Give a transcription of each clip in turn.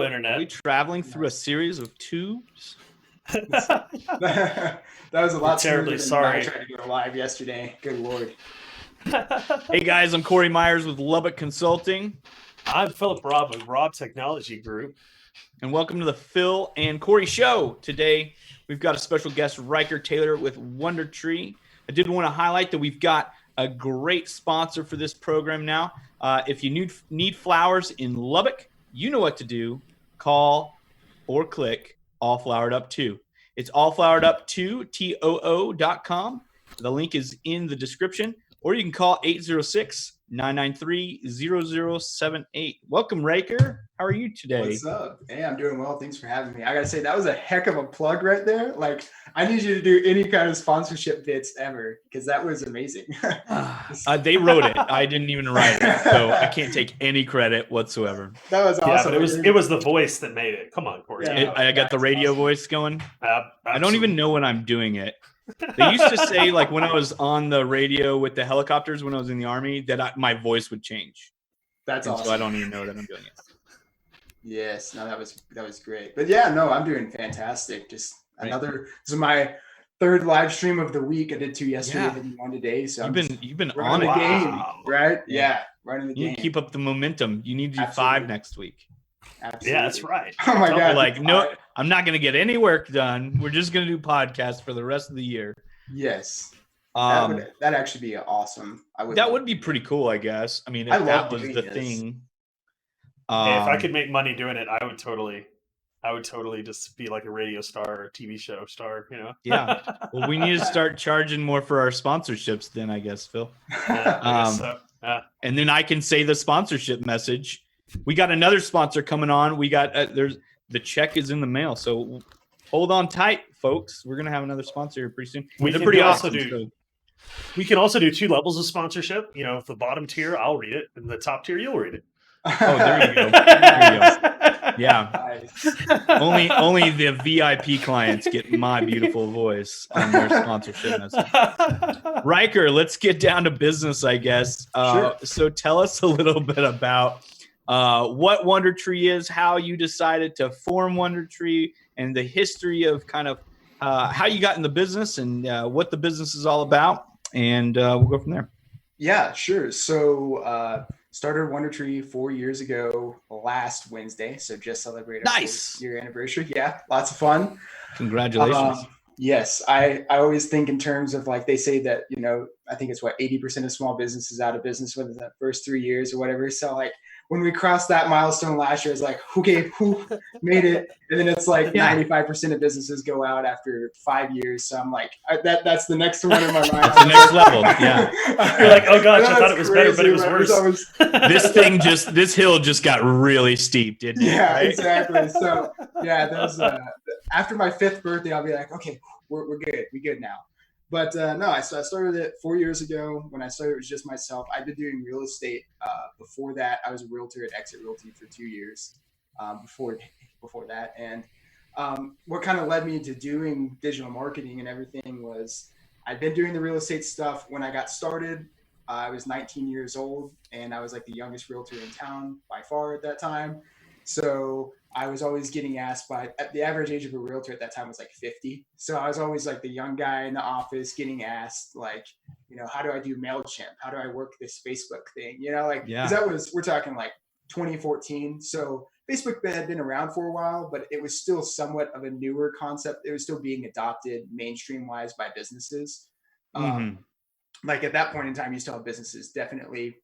Internet. Are we traveling through a series of tubes? That was a lot terribly smoother than when I sorry. tried to go live yesterday. Good Lord. Hey guys, I'm Cory Myers with Lubbock Consulting. I'm Philip Robb with Robb Technology Group. And welcome to the Phil and Cory Show. Today, we've got a special guest, Ryker Taylor with WunderTre. I did want to highlight that we've got a great sponsor for this program now. If you need flowers in Lubbock, you know what to do. Call or click All Flowered Up 2. It's allfloweredup2, TOO.com. The link is in the description, or you can call 806-993-0078. Welcome, Ryker. How are you today? What's up? Hey, I'm doing well. Thanks for having me. I got to say, that was a heck of a plug right there. Like, I need you to do any kind of sponsorship bits ever, because that was amazing. They wrote it. I didn't even write it, so I can't take any credit whatsoever. That was awesome. Yeah, but it was the voice that made it. Come on, Cory. Yeah. I got the radio voice going. I don't even Absolutely. know when I'm doing it. They used to say, like, when I was on the radio with the helicopters when I was in the Army, that my voice would change. That's awesome. So I don't even know that I'm doing it. Yes, no, that was great. But yeah, no, I'm doing fantastic. Just this is my third live stream of the week. I did 2 yesterday and 1 today. So You've been right on the it, game, right? Yeah, right in the You game. keep up the momentum. You need to do Absolutely. 5 next week. Absolutely. Yeah, that's right. Oh my god! Like, no, I'm not going to get any work done. We're just going to do podcasts for the rest of the year. Yes, that'd actually be awesome. That would be pretty cool, I guess. I mean, if that was the thing. Hey, if I could make money doing it, I would totally just be like a radio star or a TV show star, you know? Yeah. Well, we need to start charging more for our sponsorships then, I guess, Phil. Yeah, I guess so. And then I can say the sponsorship message. We got another sponsor coming on. We got the check is in the mail. So hold on tight, folks. We're going to have another sponsor here pretty soon. We They're can pretty also awesome. We can also do 2 levels of sponsorship. You know, the bottom tier, I'll read it, and the top tier, you'll read it. Oh, there you go. There you go. Yeah. Nice. Only the VIP clients get my beautiful voice on their sponsorship message. Ryker, let's get down to business, I guess. Sure. So tell us a little bit about what WunderTre is, how you decided to form WunderTre, and the history of kind of how you got in the business and what the business is all about. And we'll go from there. Yeah, sure. So started WunderTre 4 years ago last Wednesday. So just celebrated our 4-year anniversary. Yeah, lots of fun. Congratulations. Yes, I always think in terms of, like, they say that, you know, I think it's 80% of small businesses out of business within the first 3 years or whatever. So, like, when we crossed that milestone last year, it's like, who made it? And then it's like 95% of businesses go out after 5 years. So I'm like, that's the next one in my mind. The next level. Yeah. You're like, oh gosh, I thought it was better, but it was worse. This hill just got really steep, didn't it? Yeah, right? exactly. So yeah, those after my 5th birthday, I'll be like, okay, we're good. We good now. But no, I started it 4 years ago. When I started, it was just myself. I've been doing real estate. Before that, I was a realtor at Exit Realty for 2 years. Before that, and what kind of led me to doing digital marketing and everything was I'd been doing the real estate stuff when I got started. I was 19 years old, and I was like the youngest realtor in town by far at that time. So I was always getting asked the average age of a realtor at that time was like 50. So I was always like the young guy in the office getting asked, like, you know, how do I do MailChimp? How do I work this Facebook thing? You know, like, because we're talking like 2014. So Facebook had been around for a while, but it was still somewhat of a newer concept. It was still being adopted mainstream wise by businesses. Like at that point in time, you still have businesses definitely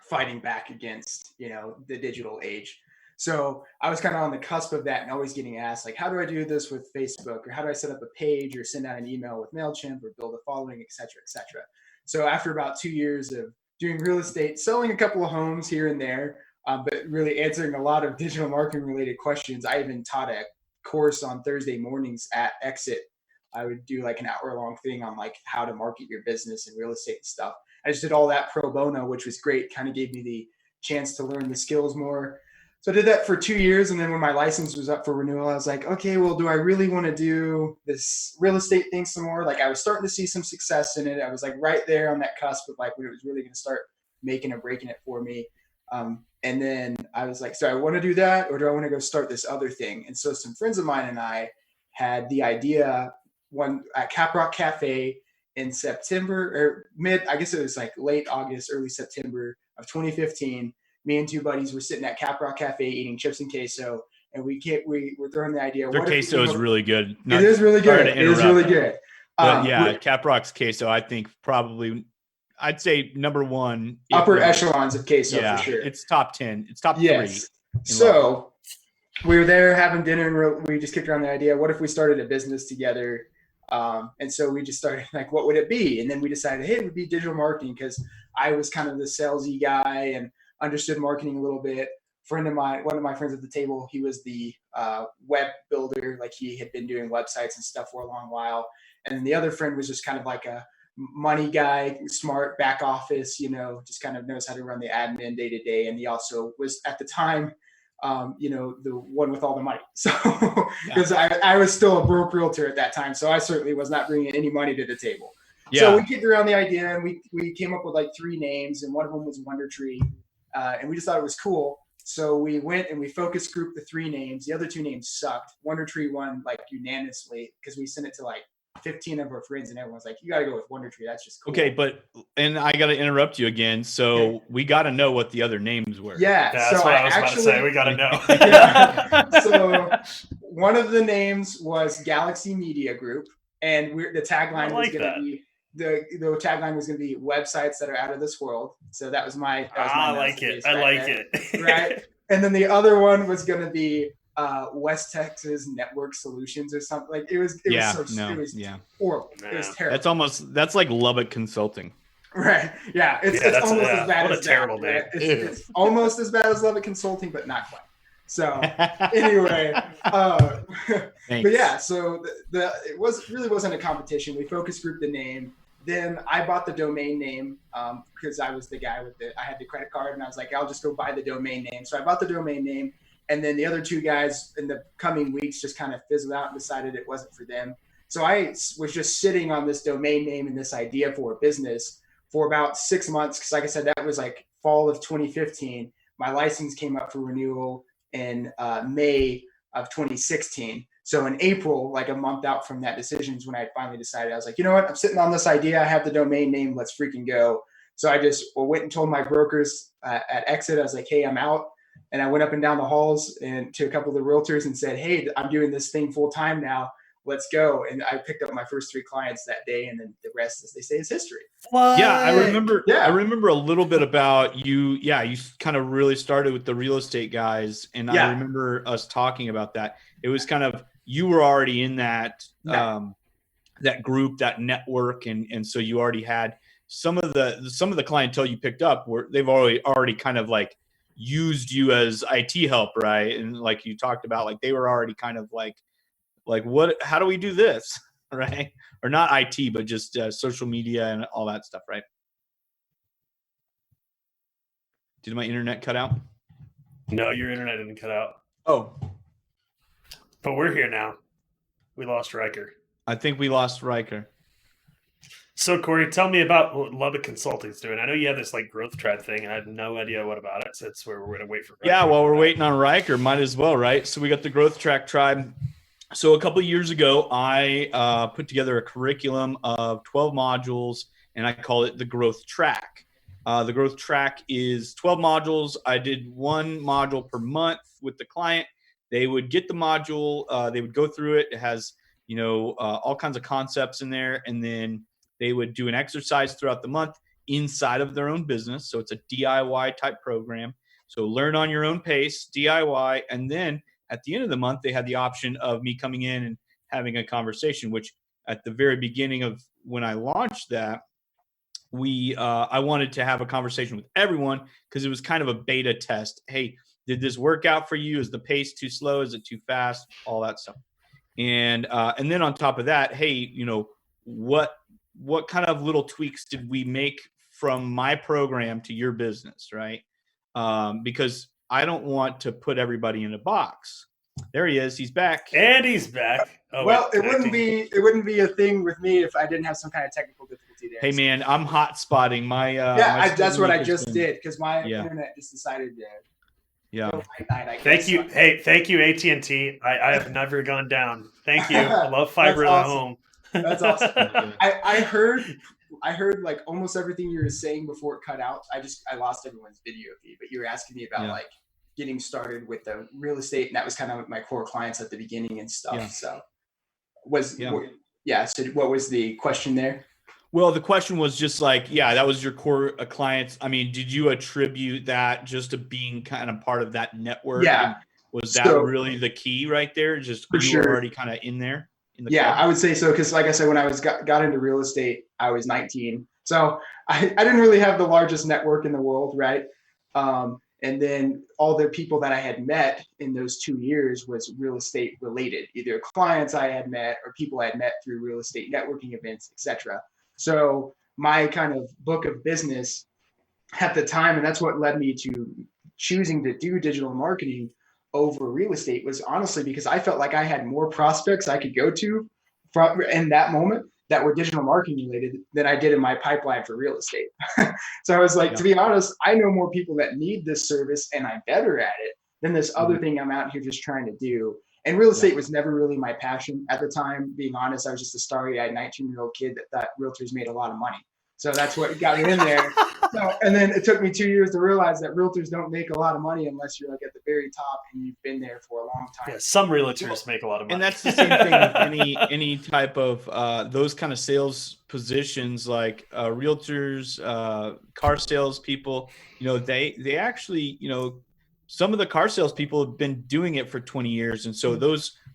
fighting back against, you know, the digital age. So I was kind of on the cusp of that and always getting asked, like, how do I do this with Facebook, or how do I set up a page or send out an email with MailChimp or build a following, et cetera, et cetera. So after about 2 years of doing real estate, selling a couple of homes here and there, but really answering a lot of digital marketing related questions, I even taught a course on Thursday mornings at Exit. I would do like an hour-long thing on like how to market your business and real estate and stuff. I just did all that pro bono, which was great. Kind of gave me the chance to learn the skills more. So I did that for 2 years. And then when my license was up for renewal, I was like, okay, well, do I really want to do this real estate thing some more? Like, I was starting to see some success in it. I was like right there on that cusp of like when it was really going to start making or breaking it for me. And then I was like, so I want to do that, or do I want to go start this other thing? And so some friends of mine and I had the idea one at Cap Rock Cafe in September or I guess it was like late August, early September of 2015. Me and two buddies were sitting at Cap Rock Cafe eating chips and queso, and we were throwing the idea. Their queso is really good. It is really good. It is really good. But yeah, Cap Rock's queso, I think probably, I'd say number one. Upper echelons of queso for sure. It's top 10. It's top 3. So we were there having dinner, and we just kicked around the idea, what if we started a business together? And so we just started like, what would it be? And then we decided, hey, it would be digital marketing, because I was kind of the salesy guy and understood marketing a little bit. One of my friends at the table, he was the web builder. Like he had been doing websites and stuff for a long while. And then the other friend was just kind of like a money guy, smart back office, just kind of knows how to run the admin day to day. And he also was at the time, the one with all the money. So because I was still a broke realtor at that time. So I certainly was not bringing any money to the table. Yeah. So we kicked around the idea, and we came up with like 3 names, and one of them was WunderTre. And we just thought it was cool. So we went and we focus grouped the 3 names. The other 2 names sucked. WunderTre won like unanimously, because we sent it to like 15 of our friends, and everyone's like, you got to go with WunderTre. That's just cool. Okay, and I got to interrupt you again. So we got to know what the other names were. Yeah, that's what I was about to say. We got to know. So one of the names was Galaxy Media Group, and the tagline was going to be the tagline was going to be websites that are out of this world. So that was my. I like it. Right, and then the other one was going to be West Texas Network Solutions or something. Like it was horrible. Nah. It was terrible. That's like Lubbock Consulting. Right. Yeah. It's almost as bad as terrible name. It's almost as bad as Lubbock Consulting, but not quite. So anyway, but yeah, so it really wasn't a competition. We focus grouped the name. Then I bought the domain name because I was the guy I had the credit card, and I was like, I'll just go buy the domain name. So I bought the domain name. And then the other 2 guys in the coming weeks just kind of fizzled out and decided it wasn't for them. So I was just sitting on this domain name and this idea for a business for about 6 months. Because like I said, that was like fall of 2015. My license came up for renewal in May of 2016. So in April, like a month out from that decision is when I finally decided. I was like, you know what? I'm sitting on this idea. I have the domain name. Let's freaking go. So I just went and told my brokers at Exit. I was like, hey, I'm out. And I went up and down the halls and to a couple of the realtors and said, hey, I'm doing this thing full time now. Let's go. And I picked up my first 3 clients that day. And then the rest, as they say, is history. What? Yeah, I remember. Yeah. I remember a little bit about you. Yeah, you kind of really started with the real estate guys. And I remember us talking about that. It was kind of, you were already in that that group, that network. And so you already had some of the clientele you picked up they've already kind of like used you as IT help, right? And like you talked about, like they were already kind of like how do we do this, right? Or not IT, but just social media and all that stuff, right? Did my internet cut out? No, your internet didn't cut out. Oh. But we're here now. We lost Ryker. I think we lost Ryker. So, Cory, tell me about what Lubbock Consulting's doing. I know you have this like WunderTre thing, and I had no idea what about it. So that's where we're going to wait for Ryker. Yeah, while we're waiting on Ryker, might as well, right? So we got the WunderTre tribe. So a couple of years ago, I put together a curriculum of 12 modules, and I call it the Growth Track. The Growth Track is 12 modules. I did 1 module per month with the client. They would get the module. They would go through it. It has, all kinds of concepts in there, and then they would do an exercise throughout the month inside of their own business. So it's a DIY type program. So learn on your own pace, DIY. And then at the end of the month, they had the option of me coming in and having a conversation, which at the very beginning of when I launched that, I wanted to have a conversation with everyone because it was kind of a beta test. Hey, did this work out for you? Is the pace too slow? Is it too fast? All that stuff. And then on top of that, hey, what kind of little tweaks did we make from my program to your business, right? Because I don't want to put everybody in a box. There he is. He's back. And he's back. Oh, well, it wouldn't be a thing with me if I didn't have some kind of technical difficulty there. Hey, man, I'm hot spotting my. That's what I just did because my internet just decided Yeah. I Thank guess. you. Hey, thank you, AT&T. I have never gone down. Thank you. I love fiber to the That's awesome. home. That's awesome. Yeah. I heard like almost everything you were saying before it cut out. I lost everyone's video feed, but you were asking me about like getting started with the real estate, and that was kind of my core clients at the beginning and stuff. Yeah. So so what was the question there? Well, the question was just like, that was your core clients. I mean, did you attribute that just to being kind of part of that network? Yeah. And was that really the key right there? Just for you were already kind of in there? In the club? I would say so. Because like I said, when I got into real estate, I was 19. So I didn't really have the largest network in the world, right? And then all the people that I had met in those 2 years was real estate related, either clients I had met or people I had met through real estate networking events, etc. So my kind of book of business at the time, and that's what led me to choosing to do digital marketing over real estate, was honestly because I felt like I had more prospects I could go to in that moment that were digital marketing related than I did in my pipeline for real estate. So I was like, to be honest, I know more people that need this service and I'm better at it than this other thing I'm out here just trying to do. And real estate was never really my passion at the time. Being honest, I was just a starry-eyed 19-year-old kid that thought realtors made a lot of money. So that's what got me in there. And then it took me 2 years to realize that realtors don't make a lot of money unless you're like at the very top and you've been there for a long time. Yeah, some realtors make a lot of money. And that's the same thing with any type of those kind of sales positions, like realtors, car salespeople. They actually, some of the car salespeople have been doing it for 20 years, and so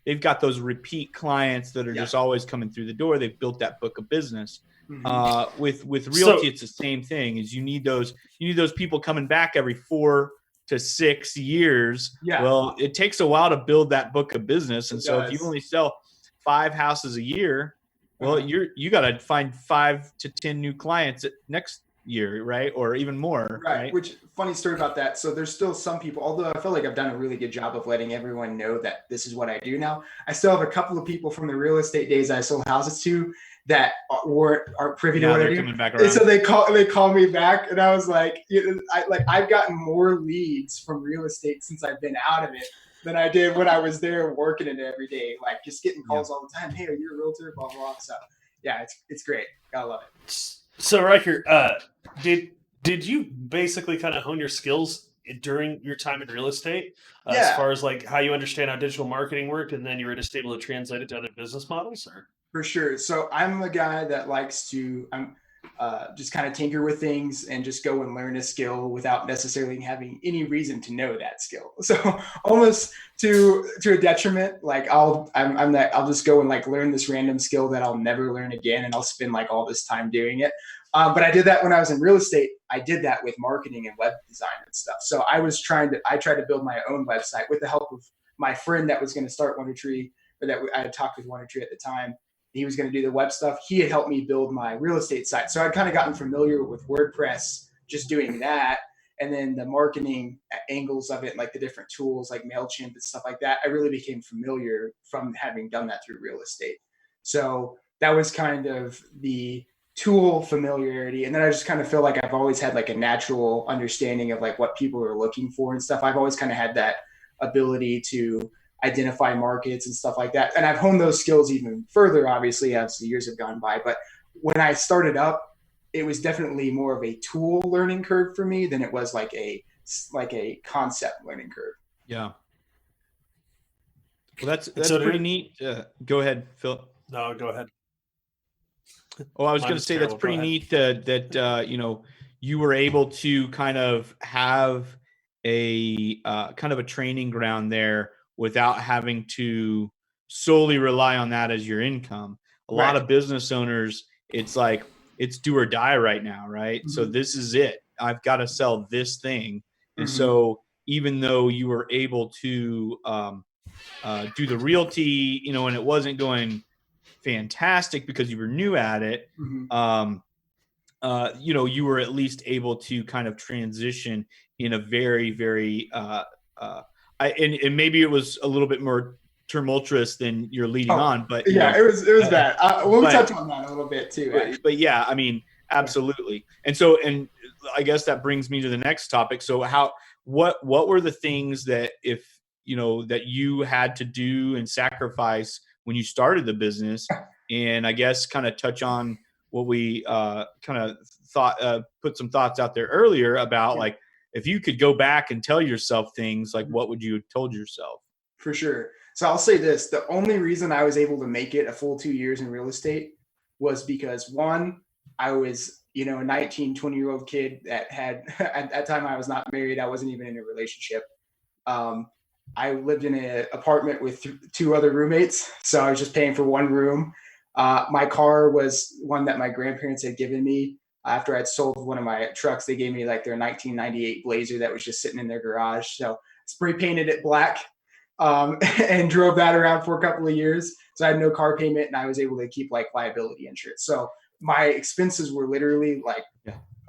they've got those repeat clients that are just always coming through the door. They've built that book of business. With realty, it's the same thing. Is you need those people coming back every 4 to 6 years. Well, it takes a while to build that book of business, and so if you only sell 5 houses a year, well, you got to find 5 to 10 new clients next year, right? Or even more, right? Which, funny story about that. So there's still some people, although I feel like I've done a really good job of letting everyone know that this is what I do now. I still have a couple of people from the real estate days I sold houses to that aren't privy to what I do. Coming back around. And so they call me back, and I was like, I've gotten more leads from real estate since I've been out of it than I did when I was there working it every day. Like just getting calls all the time. Hey, are you a realtor? Blah blah blah. So it's great. Gotta love it. So Ryker, did you basically kind of hone your skills during your time in real estate as far as like how you understand how digital marketing worked, and then you were just able to translate it to other business models? Or? For sure. So I'm a guy that likes to just kind of tinker with things and just go and learn a skill without necessarily having any reason to know that skill. So almost to a detriment, like I'll just go and like learn this random skill that I'll never learn again, and I'll spend like all this time doing it. But I did that when I was in real estate. I did that with marketing and web design and stuff. So I tried to build my own website with the help of my friend that was going to start WunderTre, or that I had talked with WunderTre at the time. He was going to do the web stuff. He had helped me build my real estate site. So I'd kind of gotten familiar with WordPress, just doing that. And then the marketing angles of it, like the different tools like MailChimp and stuff like that, I really became familiar from having done that through real estate. So that was kind of the tool familiarity. And then I just kind of feel like I've always had like a natural understanding of like what people are looking for and stuff. I've always kind of had that ability to identify markets and stuff like that. And I've honed those skills even further, obviously, as the years have gone by. But when I started up, it was definitely more of a tool learning curve for me than it was like a concept learning curve. Yeah. Well, that's pretty neat. Go ahead, Phil. No, go ahead. Oh, I was going to say that's pretty neat that you were able to kind of have a kind of a training ground there without having to solely rely on that as your income. A lot of business owners, it's like, it's do or die right now, right? Mm-hmm. So this is it. I've got to sell this thing. And so even though you were able to do the realty, and it wasn't going fantastic because you were new at it, you were at least able to kind of transition in a very, very and maybe it was a little bit more tumultuous than you're leading on, but it was bad. We'll touch on that a little bit too. But yeah, I mean, absolutely. And I guess that brings me to the next topic. So what were the things that that you had to do and sacrifice when you started the business? And I guess kind of touch on what we kind of thought, put some thoughts out there earlier about like, if you could go back and tell yourself things, like what would you have told yourself? For sure. So I'll say this, the only reason I was able to make it a full 2 years in real estate was because, one, I was, a 19, 20-year-old kid that had, at that time I was not married. I wasn't even in a relationship. I lived in an apartment with 2 other roommates. So I was just paying for one room. My car was one that my grandparents had given me after I'd sold one of my trucks. They gave me like their 1998 Blazer that was just sitting in their garage. So spray painted it black. And drove that around for a couple of years. So I had no car payment, and I was able to keep like liability insurance. So my expenses were literally like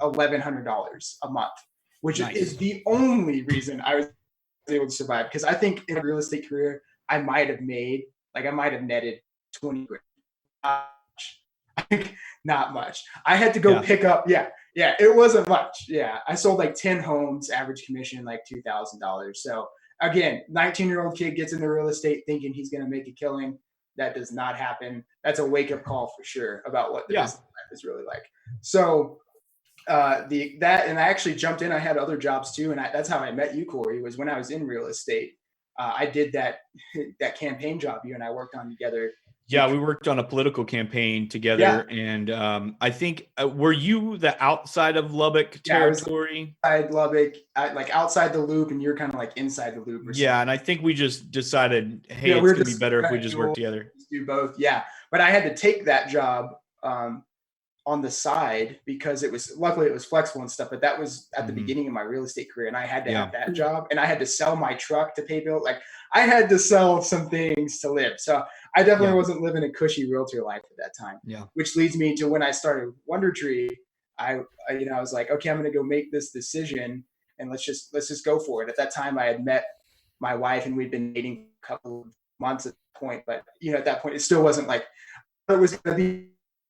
$1,100 a month, which is the only reason I was able to survive. Because I think in a real estate career, I might have netted 20 grand. I think not much. I had to go pick up. Yeah, it wasn't much. Yeah, I sold like 10 homes, average commission like $2,000. So again, 19-year-old kid gets into real estate thinking he's going to make a killing. That does not happen. That's a wake-up call for sure about what the business life is really like. So and I actually jumped in. I had other jobs too, and that's how I met you, Cory. Was when I was in real estate. I did that campaign job you and I worked on together. Yeah, we worked on a political campaign together, and I think were you the outside of Lubbock territory? Yeah, outside Lubbock, like outside the loop, and you're kind of like inside the loop. Yeah, and I think we just decided, hey, it's gonna be better if we just work together. Do both, yeah. But I had to take that job on the side because luckily it was flexible and stuff. But that was at the beginning of my real estate career, and I had to have that job, and I had to sell my truck to pay bills. Like I had to sell some things to live. So I definitely wasn't living a cushy realtor life at that time. Yeah. Which leads me to when I started WunderTre. I was like, okay, I'm going to go make this decision, and let's just go for it. At that time, I had met my wife, and we'd been dating a couple of months at that point. But at that point, it still wasn't like it was going to be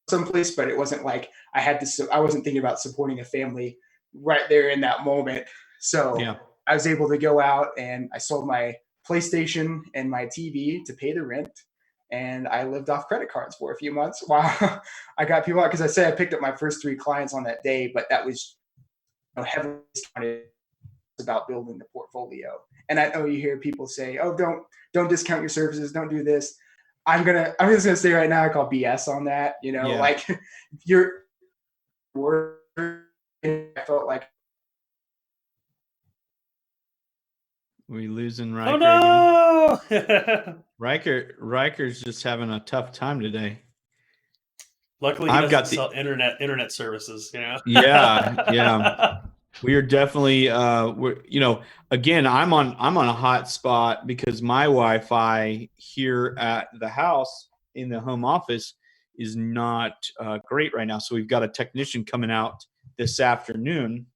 someplace, but it wasn't like I wasn't thinking about supporting a family right there in that moment. So I was able to go out and I sold my PlayStation and my TV to pay the rent. And I lived off credit cards for a few months while I got people out. Because I say I picked up my first 3 clients on that day, but that was heavily discounted about building the portfolio. And I know you hear people say, "Oh, don't discount your services, don't do this." I'm just gonna say right now, I call BS on that. Like you're. I felt like. We losing Ryker? Oh no! Ryker's just having a tough time today. Luckily, he doesn't sell internet services. Yeah. We are definitely again, I'm on a hot spot because my Wi-Fi here at the house in the home office is not great right now. So we've got a technician coming out this afternoon.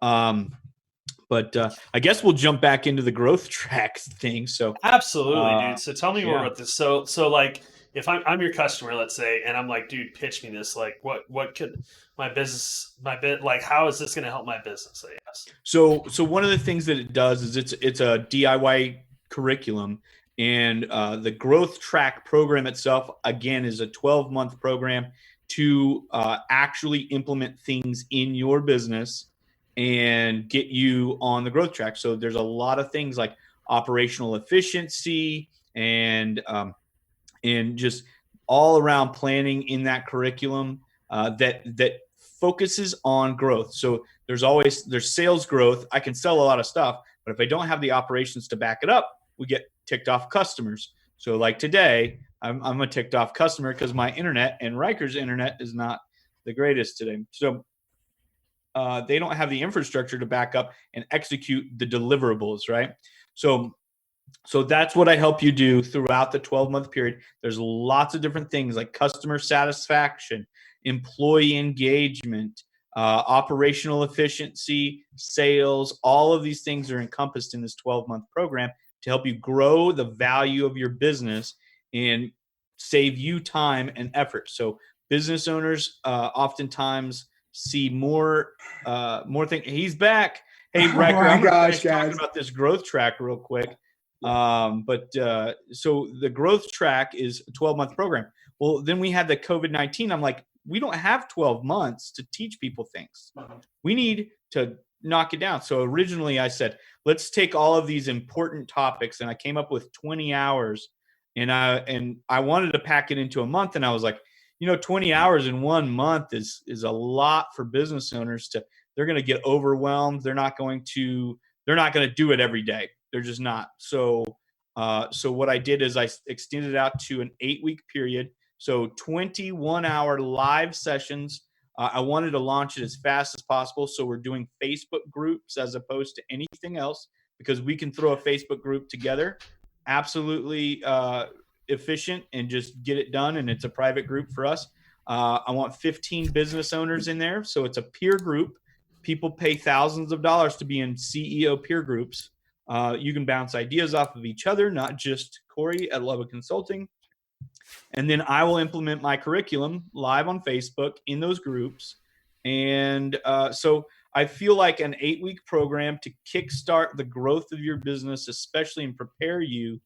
But I guess we'll jump back into the growth track thing. So absolutely, dude. So tell me more about this. So like, if I'm your customer, let's say, and I'm like, dude, pitch me this. Like, what could my business, like, how is this going to help my business? I guess. So one of the things that it does is it's a DIY curriculum, and the growth track program itself, again, is a 12-month program to actually implement things in your business and get you on the growth track. So there's a lot of things like operational efficiency and just all around planning in that curriculum that focuses on growth. So there's sales growth. I can sell a lot of stuff, but if I don't have the operations to back it up, we get ticked off customers. So like today, I'm a ticked off customer because my internet and Ryker's internet is not the greatest today. So they don't have the infrastructure to back up and execute the deliverables, right? So that's what I help you do throughout the 12-month period. There's lots of different things like customer satisfaction, employee engagement, operational efficiency, sales. All of these things are encompassed in this 12-month program to help you grow the value of your business and save you time and effort. So business owners oftentimes see more things. He's back. Hey, Ryker, my I'm going to gosh, finish talking guys. about this growth track real quick. So the growth track is a 12-month program. Well, then we had the COVID-19. I'm like, we don't have 12 months to teach people things. We need to knock it down. So originally I said, let's take all of these important topics. And I came up with 20 hours and I wanted to pack it into a month. And I was like, 20 hours in 1 month is a lot for business owners they're going to get overwhelmed. They're not going to do it every day. They're just not. So what I did is I extended it out to an 8-week period. So 21-hour live sessions. I wanted to launch it as fast as possible. So we're doing Facebook groups as opposed to anything else because we can throw a Facebook group together. Absolutely efficient and just get it done. And it's a private group for us. I want 15 business owners in there. So it's a peer group. People pay thousands of dollars to be in CEO peer groups. You can bounce ideas off of each other, not just Cory at Lubbock Consulting. And then I will implement my curriculum live on Facebook in those groups. And so I feel like an 8-week program to kickstart the growth of your business, especially and prepare you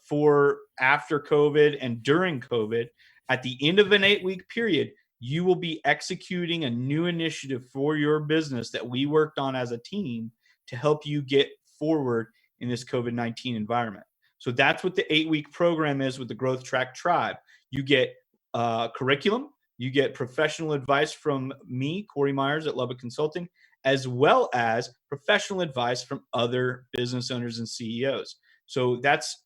for after COVID and during COVID. At the end of an 8-week period, you will be executing a new initiative for your business that we worked on as a team to help you get forward in this COVID-19 environment. So that's what the 8-week program is with the Growth Track Tribe. You get curriculum, you get professional advice from me, Cory Myers at Lubbock Consulting, as well as professional advice from other business owners and CEOs. So that's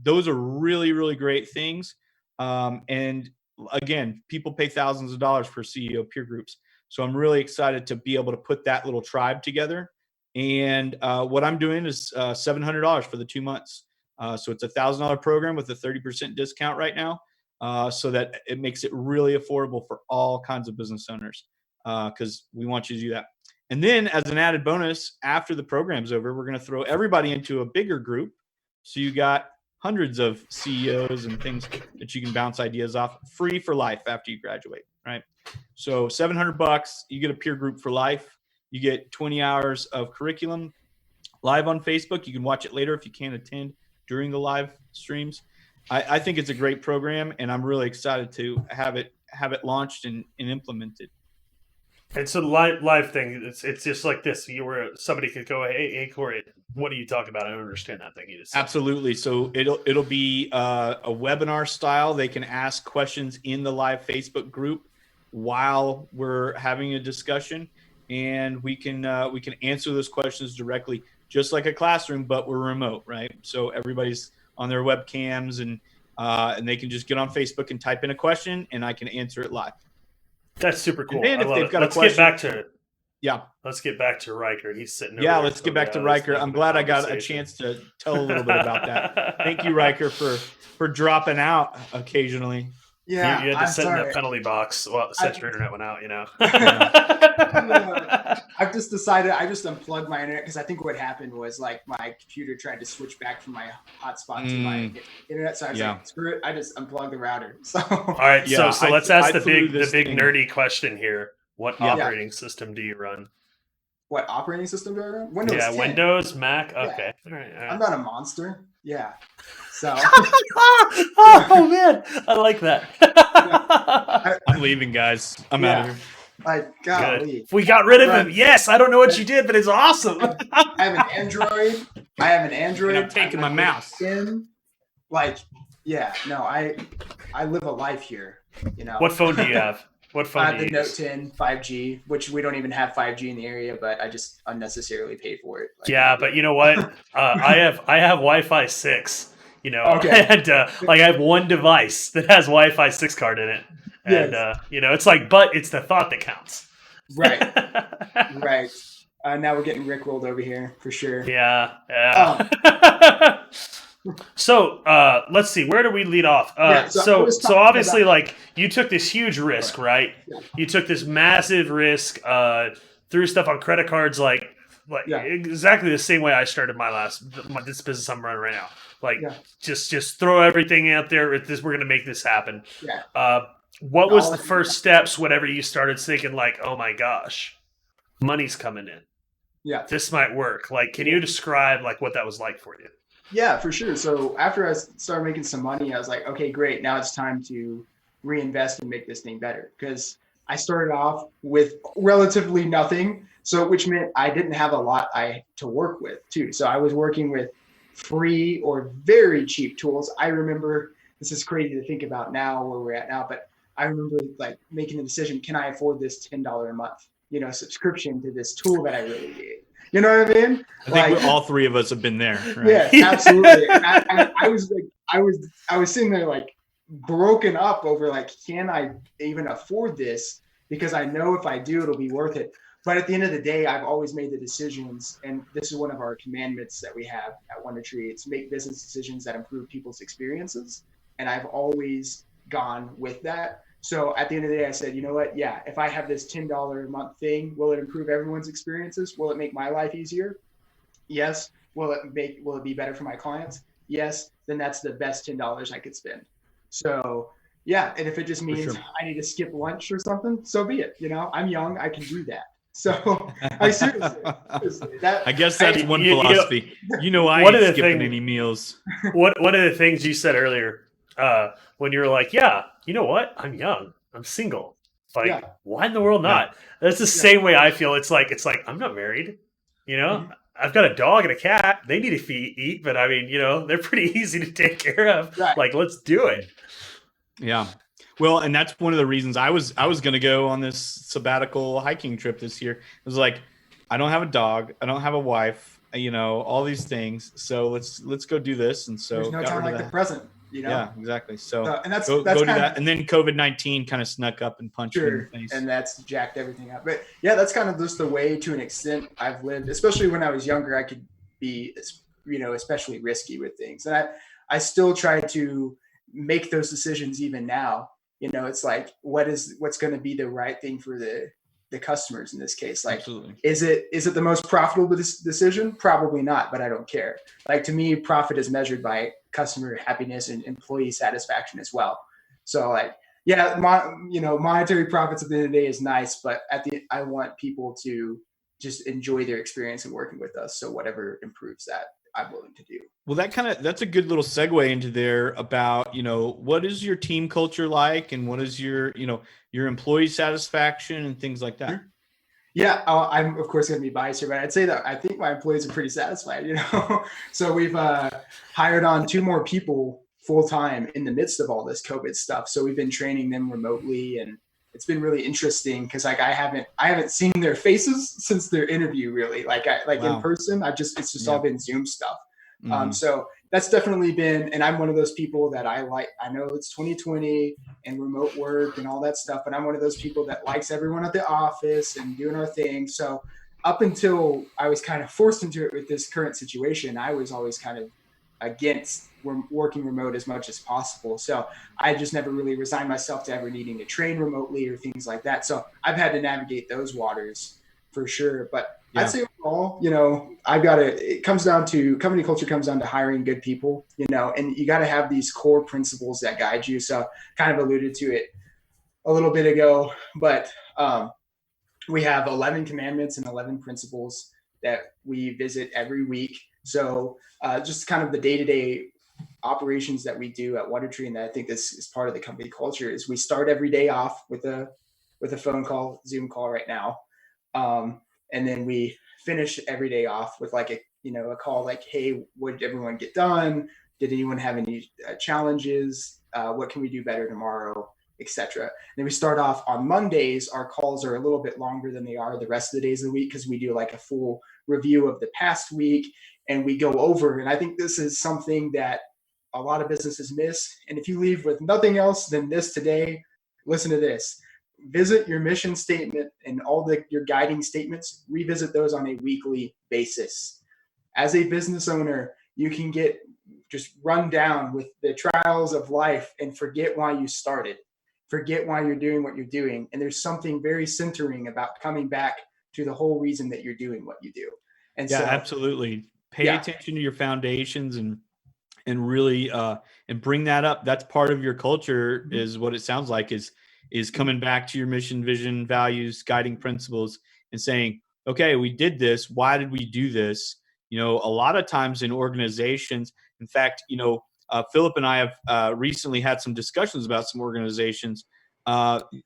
those are really, really great things. And again, people pay thousands of dollars for CEO peer groups. So I'm really excited to be able to put that little tribe together. And what I'm doing is $700 for the 2 months. So it's a $1,000 program with a 30% discount right now, so that it makes it really affordable for all kinds of business owners, because we want you to do that. And then as an added bonus, after the program's over, we're going to throw everybody into a bigger group. So you got hundreds of CEOs and things that you can bounce ideas off free for life after you graduate, right? So $700, you get a peer group for life. You get 20 hours of curriculum live on Facebook. You can watch it later if you can't attend during the live streams. I think it's a great program, and I'm really excited to have it launched and implemented. And so the live thing, it's just like this. Somebody could go, hey Cory, what are you talking about? I don't understand that thing you just said. Absolutely. So it'll be a webinar style. They can ask questions in the live Facebook group while we're having a discussion, and we can answer those questions directly, just like a classroom, but we're remote, right? So everybody's on their webcams, and they can just get on Facebook and type in a question, and I can answer it live. That's super cool. And then if they've got let's a question, get back to it. Yeah. Let's get back to Ryker. He's sitting over Yeah, there. let's get back to Ryker. I'm glad I got a chance to tell a little bit about that. Thank you, Ryker, for dropping out occasionally. Yeah, you had to sit in the penalty box since your internet went out, I've just decided I just unplugged my internet because I think what happened was like my computer tried to switch back from my hotspot to my internet. So I was like, screw it. I just unplugged the router. So all right, so let's ask the big nerdy question here. What operating system do you run? What operating system do I run? Windows 10. Windows, Mac. Yeah. Okay. All right. I'm not a monster. Yeah. So. Oh man, I like that. I'm leaving, guys. I'm out of here. Like, golly. We got rid of him. Yes, I don't know what you did, but it's awesome. I have an Android. And I'm taking my mouse. Like, yeah, no, I live a life here. What phone do you have? What phone do you use? The Note 10 5G, which we don't even have 5G in the area, but I just unnecessarily paid for it. But you know what? I have Wi-Fi 6. Okay. And I have one device that has Wi-Fi 6 card in it, and it's like, but it's the thought that counts. Right. Right. Now we're getting rickrolled over here for sure. Yeah. So let's see, where do we lead off? So obviously, like, you took this huge risk, right? Yeah. You took this massive risk, threw stuff on credit cards, like exactly the same way I started this business I'm running right now. Like, just throw everything out there. We're going to make this happen. Yeah. What was the first steps? Whatever you started thinking, like, oh my gosh, money's coming in. Yeah. this might work. Like, can you describe like what that was like for you? Yeah, for sure. So after I started making some money, I was like, okay, great. Now it's time to reinvest and make this thing better. Because I started off with relatively nothing. So which meant I didn't have a lot to work with too. So I was working with free or very cheap tools. I remember, this is crazy to think about now where we're at now, but I remember like making the decision, can I afford this $10 a month, subscription to this tool that I really need? You know what I mean? I think all three of us have been there. Right? Yeah, absolutely. And I was like, I was sitting there like broken up over like, can I even afford this? Because I know if I do, it'll be worth it. But at the end of the day, I've always made the decisions, and this is one of our commandments that we have at WunderTre. It's make business decisions that improve people's experiences, and I've always gone with that. So at the end of the day, I said, you know what? Yeah, if I have this $10 a month thing, will it improve everyone's experiences? Will it make my life easier? Yes. Will it be better for my clients? Yes. Then that's the best $10 I could spend. So yeah, and if it just means I need to skip lunch or something, so be it. I'm young, I can do that. So I seriously, I guess that's one philosophy. I ain't skipping any meals. One of the things you said earlier, when you were like, yeah, you know what? I'm young. I'm single. Like, why in the world not? That's the same way I feel. It's like I'm not married. I've got a dog and a cat. They need to eat, but I mean, they're pretty easy to take care of. Right. Like, let's do it. Yeah. Well, and that's one of the reasons I was going to go on this sabbatical hiking trip this year. It was like, I don't have a dog. I don't have a wife, all these things. So let's go do this. And so there's no time like the present, Yeah, exactly. So and that's go do that. And then COVID-19 kind of snuck up and punched me in the face. And that's jacked everything up. But yeah, that's kind of just the way to an extent I've lived, especially when I was younger, I could be, especially risky with things. And I still try to make those decisions even now. It's like, what's going to be the right thing for the customers in this case? Like, absolutely. Is it the most profitable decision? Probably not, but I don't care. Like, to me, profit is measured by customer happiness and employee satisfaction as well. So like, yeah, monetary profits at the end of the day is nice, but I want people to just enjoy their experience in working with us. So whatever improves that, I'm willing to do. Well, that's a good little segue into there about, what is your team culture like, and what is your employee satisfaction and things like that? Yeah, I'm of course going to be biased here, but I'd say that I think my employees are pretty satisfied, So we've hired on 2 more people full time in the midst of all this COVID stuff. So we've been training them remotely, and it's been really interesting because like I haven't seen their faces since their interview really. Wow. In person. It's just all been Zoom stuff. Mm-hmm. So that's definitely been, and I'm one of those people that I know it's 2020 and remote work and all that stuff, but I'm one of those people that likes everyone at the office and doing our thing. So up until I was kind of forced into it with this current situation, I was always kind of against working remote as much as possible. So I just never really resigned myself to ever needing to train remotely or things like that. So I've had to navigate those waters for sure. But I'd say overall, it comes down to company culture, comes down to hiring good people, and you got to have these core principles that guide you. So kind of alluded to it a little bit ago, but we have 11 commandments and 11 principles that we visit every week. So just kind of the day-to-day operations that we do at WunderTre, and I think this is part of the company culture, is we start every day off with a phone call, Zoom call right now. And then we finish every day off with like a call like, hey, what did everyone get done? Did anyone have any challenges? What can we do better tomorrow, etc. Then we start off on Mondays. Our calls are a little bit longer than they are the rest of the days of the week because we do like a full review of the past week and we go over. And I think this is something that a lot of businesses miss. And if you leave with nothing else than this today, listen to this. Visit your mission statement and all your guiding statements, revisit those on a weekly basis. As a business owner, you can get just run down with the trials of life and forget why you started, forget why you're doing what you're doing. And there's something very centering about coming back to the whole reason that you're doing what you do. And so, absolutely. Pay attention to your foundations and really and bring that up. That's part of your culture, is what it sounds like, is coming back to your mission, vision, values, guiding principles, and saying, okay, we did this. Why did we do this? A lot of times in organizations, in fact, Philip and I have recently had some discussions about some organizations.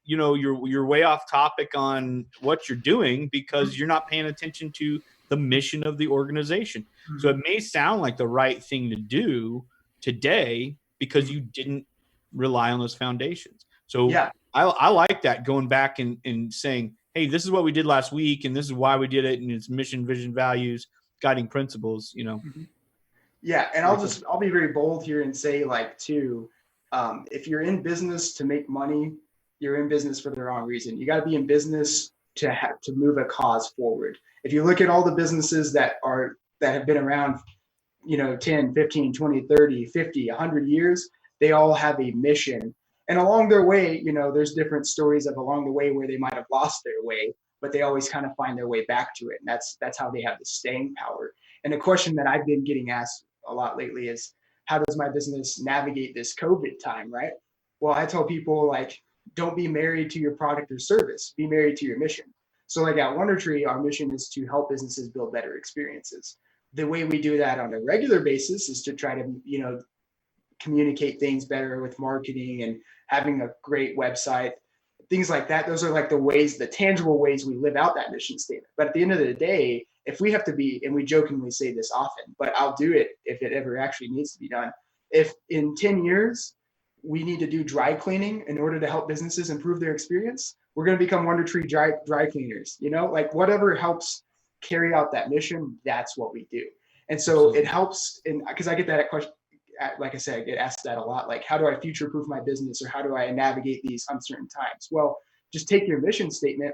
You're way off topic on what you're doing because you're not paying attention to the mission of the organization. Mm-hmm. So it may sound like the right thing to do today because you didn't rely on those foundations. So yeah. I like that, going back and saying, hey, this is what we did last week, and this is why we did it, and it's mission, vision, values, guiding principles, Mm-hmm. Yeah, and I'll be very bold here and say, like, too, if you're in business to make money, you're in business for the wrong reason. You got to be in business to move a cause forward. If you look at all the businesses that have been around, 10, 15, 20, 30, 50, 100 years, they all have a mission. And along their way, there's different stories of along the way where they might have lost their way, but they always kind of find their way back to it. And that's how they have the staying power. And a question that I've been getting asked a lot lately is, how does my business navigate this COVID time, right? Well, I tell people, like, don't be married to your product or service, be married to your mission. So like at WunderTre, our mission is to help businesses build better experiences. The way we do that on a regular basis is to try to, communicate things better with marketing and having a great website, things like that. Those are like the tangible ways we live out that mission statement. But at the end of the day, if we have to be, and we jokingly say this often, but I'll do it if it ever actually needs to be done. If in 10 years, we need to do dry cleaning in order to help businesses improve their experience, we're going to become WunderTre dry cleaners, like whatever helps carry out that mission, that's what we do. And so Absolutely. It helps, because I get that question, like I said, I get asked that a lot, like, how do I future-proof my business, or how do I navigate these uncertain times? Well, just take your mission statement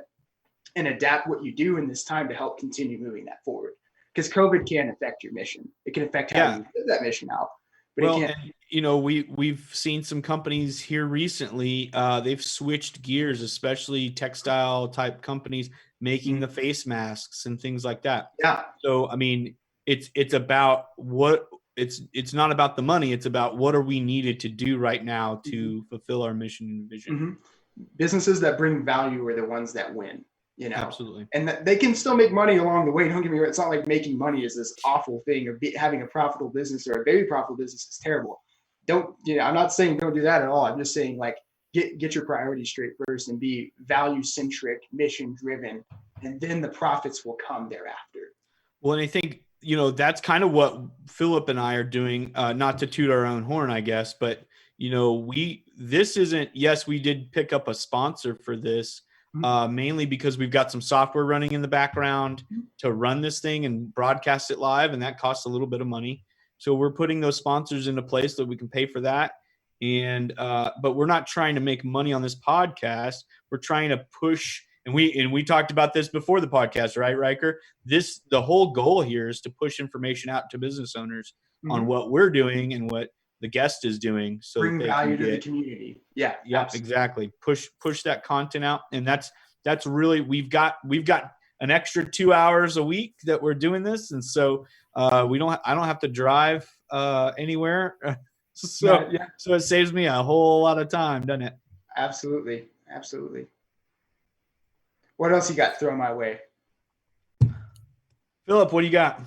and adapt what you do in this time to help continue moving that forward. Because COVID can affect your mission. It can affect how you live that mission out. But well, and, we've seen some companies here recently, they've switched gears, especially textile type companies making the face masks and things like that. Yeah. So, I mean, it's about what it's not about the money. It's about what are we needed to do right now to fulfill our mission and vision. Mm-hmm. Businesses that bring value are the ones that win, Absolutely. And that they can still make money along the way. Don't get me wrong. It's not like making money is this awful thing, or having a profitable business or a very profitable business is terrible. I'm not saying don't do that at all. I'm just saying, like, get your priorities straight first and be value centric, mission driven, and then the profits will come thereafter. Well, and I think, that's kind of what Philip and I are doing, not to toot our own horn, I guess, but, this isn't, yes, we did pick up a sponsor for this, mainly because we've got some software running in the background to run this thing and broadcast it live, and that costs a little bit of money. So we're putting those sponsors into place so we can pay for that. And, but we're not trying to make money on this podcast. We're trying to push. And we talked about this before the podcast, right, Ryker? The whole goal here is to push information out to business owners on what we're doing and what the guest is doing, so bring that they value can to the community. Yeah, exactly. Push that content out, and that's really we've got an extra 2 hours a week that we're doing this, and so I don't have to drive anywhere, so it saves me a whole lot of time, doesn't it? Absolutely. What else you got thrown my way? Philip, what do you got?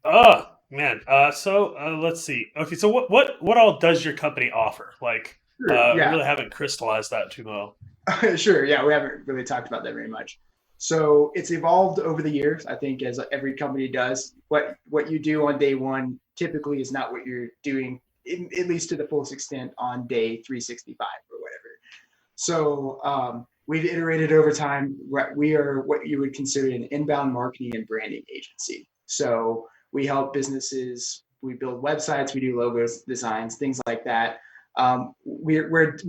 Oh, man. So let's see. Okay, so what all does your company offer? Like, we really haven't crystallized that too well. Sure. Yeah, we haven't really talked about that very much. So it's evolved over the years, I think, as every company does. What you do on day one typically is not what you're doing, at least to the fullest extent, on day 365 or whatever. So we've iterated over time. We are what you would consider an inbound marketing and branding agency. So we help businesses. We build websites. We do logos, designs, things like that. We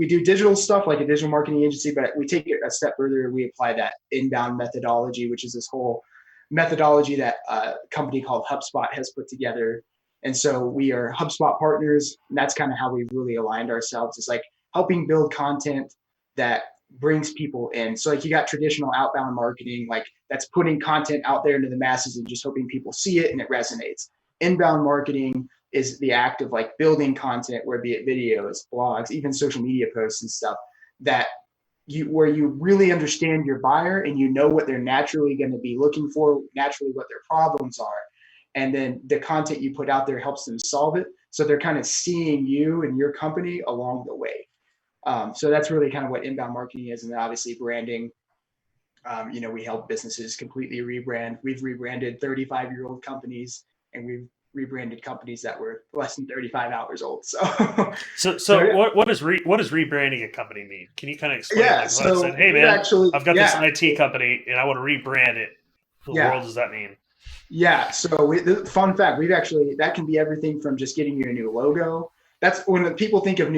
do digital stuff like a digital marketing agency, but we take it a step further. We apply that inbound methodology, which is this whole methodology that a company called HubSpot has put together. And so we are HubSpot partners, and that's kind of how we've really aligned ourselves. It's like helping build content that brings people in. So like you got traditional outbound marketing, like that's putting content out there into the masses and just hoping people see it and it resonates. Inbound marketing is the act of like building content, where be it videos, blogs, even social media posts and stuff that where you really understand your buyer and you know what they're naturally going to be looking for, naturally what their problems are. And then the content you put out there helps them solve it. So they're kind of seeing you and your company along the way. So that's really kind of what inbound marketing is. And then obviously branding. We help businesses completely rebrand. We've rebranded 35-year-old companies, and we've rebranded companies that were less than 35 hours old. So So yeah. what does rebranding a company mean? Can you kind of explain? Yeah, Like, what I so said, hey we've man, actually, I've got this yeah, IT company and I want to rebrand it. What the yeah, world does that mean? yeah. So the fun fact, that can be everything from just getting you a new logo. That's when people think of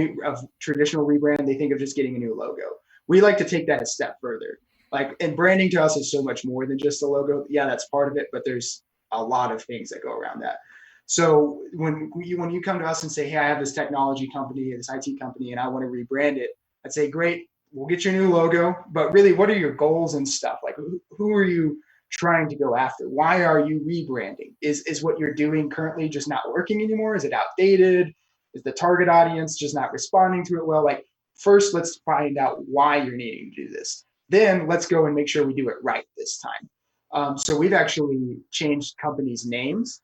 traditional rebrand, they think of just getting a new logo. We like to take that a step further. Like, and branding to us is so much more than just a logo. Yeah, that's part of it, but there's a lot of things that go around that. So when you come to us and say, hey, I have this technology company, this IT company, and I want to rebrand it, I'd say, great, we'll get you a new logo. But really, what are your goals and stuff? Like, who are you trying to go after? Why are you rebranding? Is what you're doing currently just not working anymore? Is it outdated? Is the target audience just not responding to it well? Like, first, let's find out why you're needing to do this. Then let's go and make sure we do it right this time. So we've actually changed companies' names.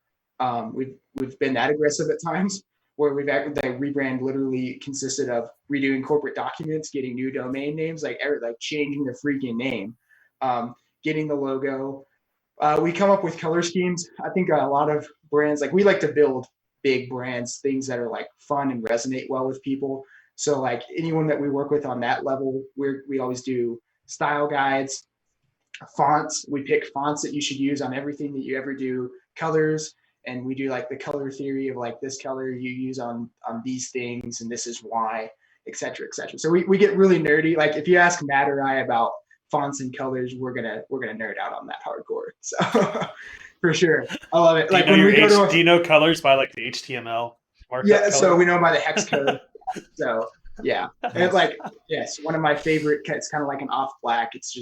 We've been that aggressive at times, where the rebrand literally consisted of redoing corporate documents, getting new domain names, like changing the freaking name, getting the logo. We come up with color schemes. I think a lot of brands, like, we like to build big brands, things that are like fun and resonate well with people. So like anyone that we work with on that level, we always do style guides, fonts. We pick fonts that you should use on everything that you ever do, colors, and we do like the color theory of like this color you use on these things, and this is why, et cetera, et cetera. So we get really nerdy. Like, if you ask Matt or I about fonts and colors, we're gonna nerd out on that hardcore. So for sure, I love it. Like, Do you know colors by like the HTML markup? Yeah, color? so we know by the hex code. So yeah, and like, yes, one of my favorite. It's kind of like an off black. It's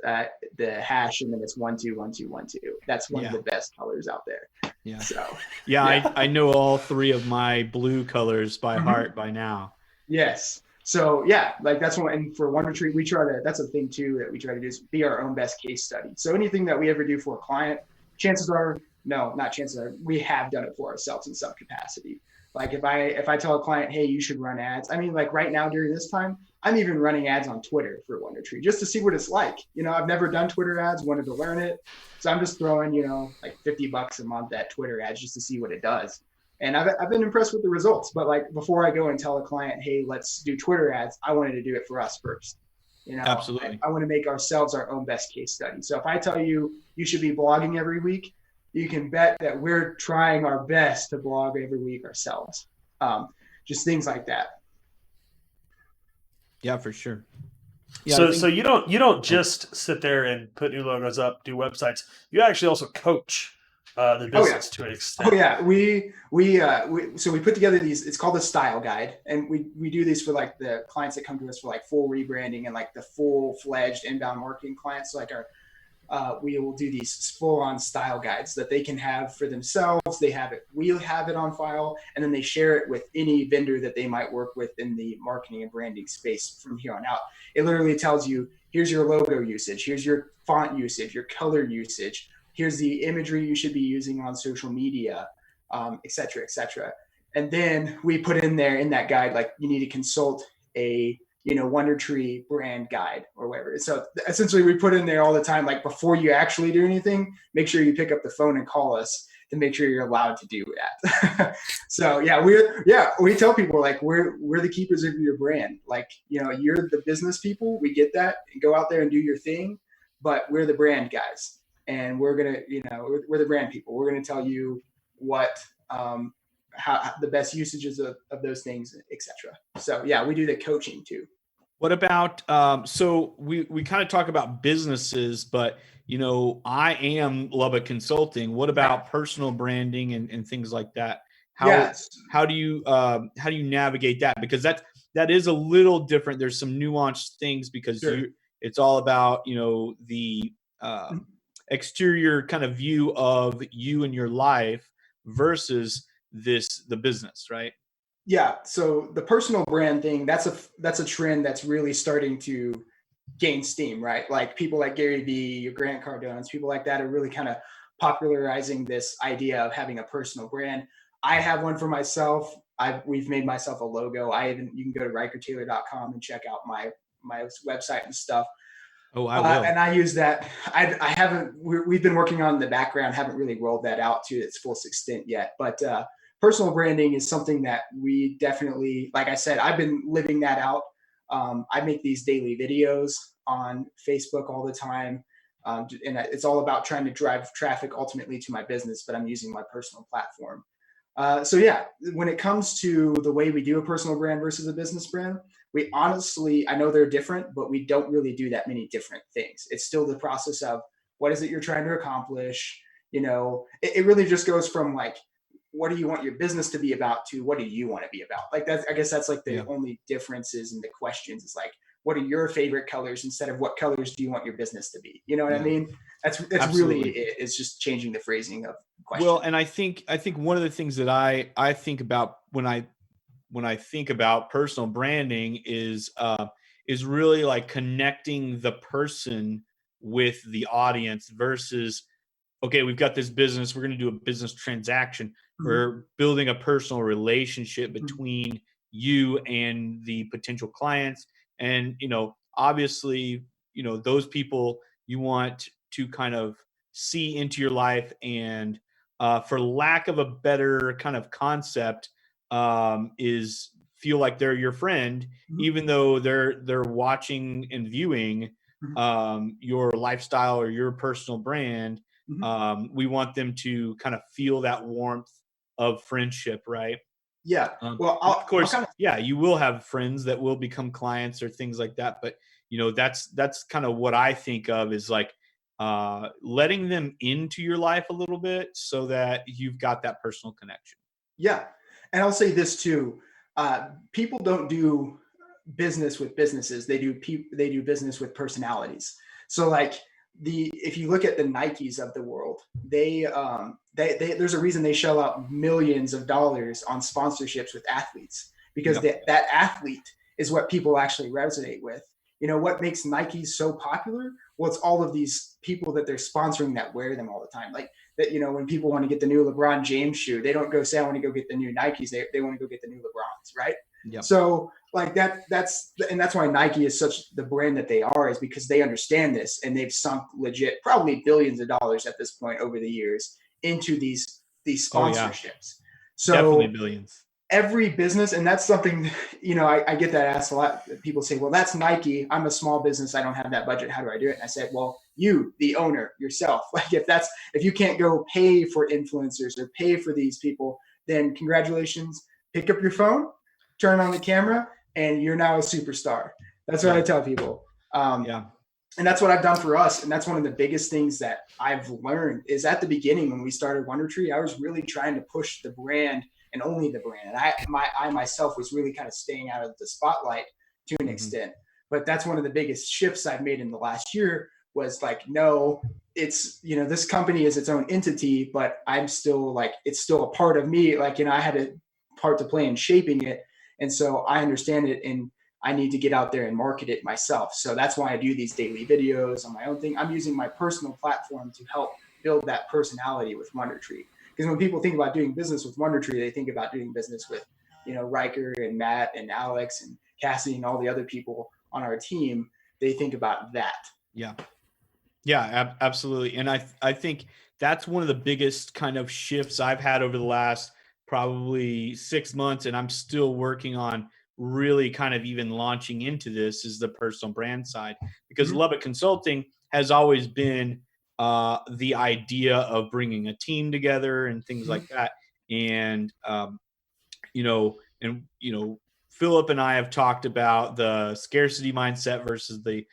the hash, and then it's 121212. That's one of the best colors out there. Yeah. So yeah. I know all three of my blue colors by heart by now. Yes. So yeah, like that's one. And for WunderTre, we try to. That's a thing too that we try to do, is be our own best case study. So anything that we ever do for a client, chances are, no, not chances are, we have done it for ourselves in some capacity. Like, if I tell a client, hey, you should run ads. I mean, like right now during this time, I'm even running ads on Twitter for WunderTre just to see what it's like. I've never done Twitter ads, wanted to learn it. So I'm just throwing, like $50 a month at Twitter ads just to see what it does. And I've been impressed with the results. But like, before I go and tell a client, hey, let's do Twitter ads, I wanted to do it for us first. Absolutely. I want to make ourselves our own best case study. So if I tell you should be blogging every week, you can bet that we're trying our best to blog every week ourselves. Just things like that. Yeah, for sure. Yeah, so you don't just sit there and put new logos up, do websites. You actually also coach the business to an extent. Oh yeah, so we put together these. It's called a style guide, and we do these for like the clients that come to us for like full rebranding and like the full-fledged inbound marketing clients. So like we will do these full-on style guides that they can have for themselves. We'll have it on file, and then they share it with any vendor that they might work with in the marketing and branding space from here on out. It literally tells you, here's your logo usage, here's your font usage, your color usage, here's the imagery you should be using on social media, et cetera, et cetera. And then we put in there in that guide, like, you need to consult a WunderTre brand guide or whatever. So essentially we put in there all the time, like, before you actually do anything, make sure you pick up the phone and call us to make sure you're allowed to do that. So yeah, we tell people, like, we're the keepers of your brand. Like, you're the business people. We get that, and go out there and do your thing, but we're the brand guys, and we're going to, we're the brand people. We're going to tell you what, how the best usages of those things, etc. So yeah, we do the coaching too. What about so we kind of talk about businesses, but I am Lubbock Consulting. What about personal branding and things like that? How do you navigate that? Because that is a little different. There's some nuanced things because it's all about the exterior kind of view of you and your life versus the business, right? Yeah. So the personal brand thing, that's a trend that's really starting to gain steam, right? Like people like Gary Vee, Grant Cardone's, people like that are really kind of popularizing this idea of having a personal brand. I have one for myself. We've made myself a logo. You can go to rykertaylor.com and check out my website and stuff. Oh, I will. And I use that. I haven't. We've been working on in the background. Haven't really rolled that out to its full extent yet. But personal branding is something that we definitely, like I said, I've been living that out. I make these daily videos on Facebook all the time, and it's all about trying to drive traffic ultimately to my business. But I'm using my personal platform. So yeah, when it comes to the way we do a personal brand versus a business brand, we honestly, I know they're different, but we don't really do that many different things. It's still the process of what is it you're trying to accomplish? It really just goes from like, what do you want your business to be about to what do you want to be about? Like I guess that's like the only differences in the questions is like, what are your favorite colors instead of what colors do you want your business to be? You know what I mean? That's really it. It's just changing the phrasing of questions. Well, and I think one of the things that I think about when I think about personal branding is really like connecting the person with the audience versus, okay, we've got this business, we're going to do a business transaction. Mm-hmm. We're building a personal relationship between you and the potential clients. And, obviously, those people you want to kind of see into your life. And for lack of a better kind of concept, is feel like they're your friend, even though they're watching and viewing your lifestyle or your personal brand. We want them to kind of feel that warmth of friendship, right? Yeah. Well, of course, you will have friends that will become clients or things like that. But that's kind of what I think of is like letting them into your life a little bit so that you've got that personal connection. Yeah. And I'll say this too. People don't do business with businesses. They do business with personalities. So like if you look at the Nikes of the world, they there's a reason they shell out millions of dollars on sponsorships with athletes because that athlete is what people actually resonate with. What makes Nike so popular? Well, it's all of these people that they're sponsoring that wear them all the time. Like that, when people want to get the new LeBron James shoe, they don't go say, I want to go get the new Nikes. They want to go get the new LeBrons, right? Yep. So like that's why Nike is such the brand that they are, is because they understand this and they've sunk legit probably billions of dollars at this point over the years into these sponsorships. So definitely billions. Every business, and that's something, I get that asked a lot. People say, well, that's Nike. I'm a small business. I don't have that budget. How do I do it? And I said, well, you, the owner, yourself. Like if you can't go pay for influencers or pay for these people, then congratulations, pick up your phone, turn on the camera, and you're now a superstar. That's what I tell people. And that's what I've done for us. And that's one of the biggest things that I've learned is at the beginning when we started WunderTre, I was really trying to push the brand and only the brand. And I myself was really kind of staying out of the spotlight to an extent. But that's one of the biggest shifts I've made in the last year was like, no, it's, this company is its own entity, but I'm still like, it's still a part of me. Like, I had a part to play in shaping it. And so I understand it and I need to get out there and market it myself. So that's why I do these daily videos on my own thing. I'm using my personal platform to help build that personality with WunderTre. Because when people think about doing business with WunderTre, they think about doing business with, Ryker and Matt and Alex and Cassie and all the other people on our team. They think about that. Yeah, absolutely. And I think that's one of the biggest kind of shifts I've had over the last probably 6 months. And I'm still working on really kind of even launching into this is the personal brand side, because Lubbock Consulting has always been the idea of bringing a team together and things like that. And, Philip and I have talked about the scarcity mindset versus the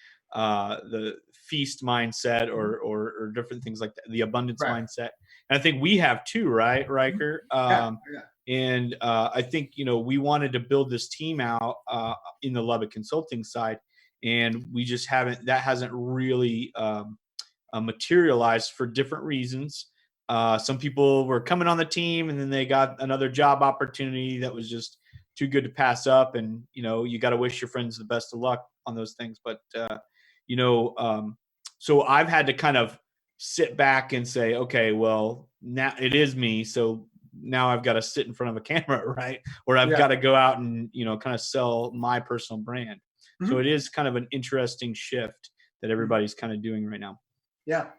feast mindset or different things like that, the abundance mindset. And I think we have too, right, Ryker? And I think, we wanted to build this team out in the Lubbock Consulting side, and we just that hasn't really materialized for different reasons. Some people were coming on the team and then they got another job opportunity that was just too good to pass up. And, you got to wish your friends the best of luck on those things. But, so I've had to kind of sit back and say, okay, well, now it is me. So now I've got to sit in front of a camera, right? Or I've got to go out and, kind of sell my personal brand. Mm-hmm. So it is kind of an interesting shift that everybody's kind of doing right now. Yeah.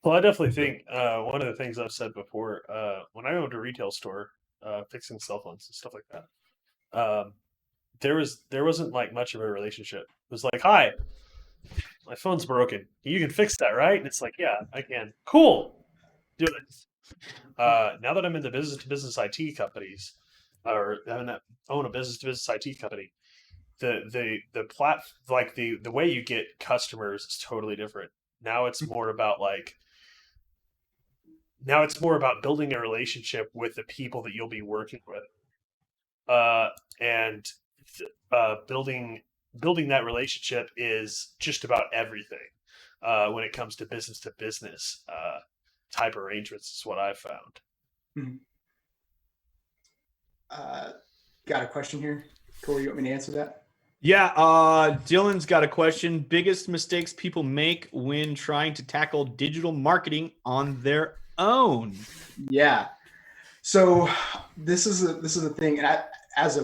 Well, I definitely think one of the things I've said before, when I owned a retail store, fixing cell phones and stuff like that, there wasn't like much of a relationship. It was like, hi, my phone's broken. You can fix that, right? And it's like, yeah, I can. Cool. Do it. Now that I'm in the business-to-business IT companies, or own a business-to-business IT company, the way you get customers is totally different. Now it's more about building a relationship with the people that you'll be working with, and building that relationship is just about everything when it comes to business type arrangements. Is what I've found. Mm-hmm. Got a question here, Cory? You want me to answer that? Yeah, Dylan's got a question. Biggest mistakes people make when trying to tackle digital marketing on their own. Yeah. So this is a thing, and as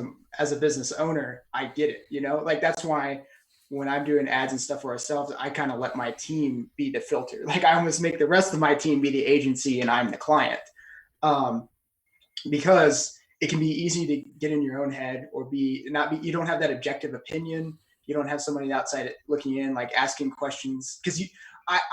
a business owner, I get it. Like that's why when I'm doing ads and stuff for ourselves, I kind of let my team be the filter. Like I almost make the rest of my team be the agency, and I'm the client, because it can be easy to get in your own head or you don't have that objective opinion. You don't have somebody outside looking in, like asking questions. Because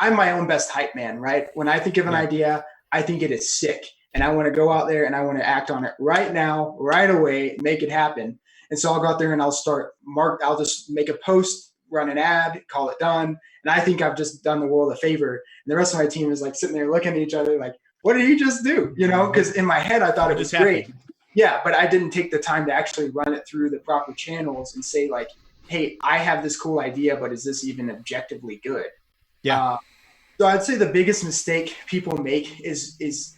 I'm my own best hype man, right? When I think of an idea, I think it is sick. And I want to go out there and I want to act on it right now, right away, make it happen. And so I'll go out there and I'll just make a post, run an ad, call it done. And I think I've just done the world a favor. And the rest of my team is like sitting there looking at each other like, what did he just do? Because in my head, I thought it was great. Yeah, but I didn't take the time to actually run it through the proper channels and say like, hey, I have this cool idea, but is this even objectively good? Yeah. So I'd say the biggest mistake people make is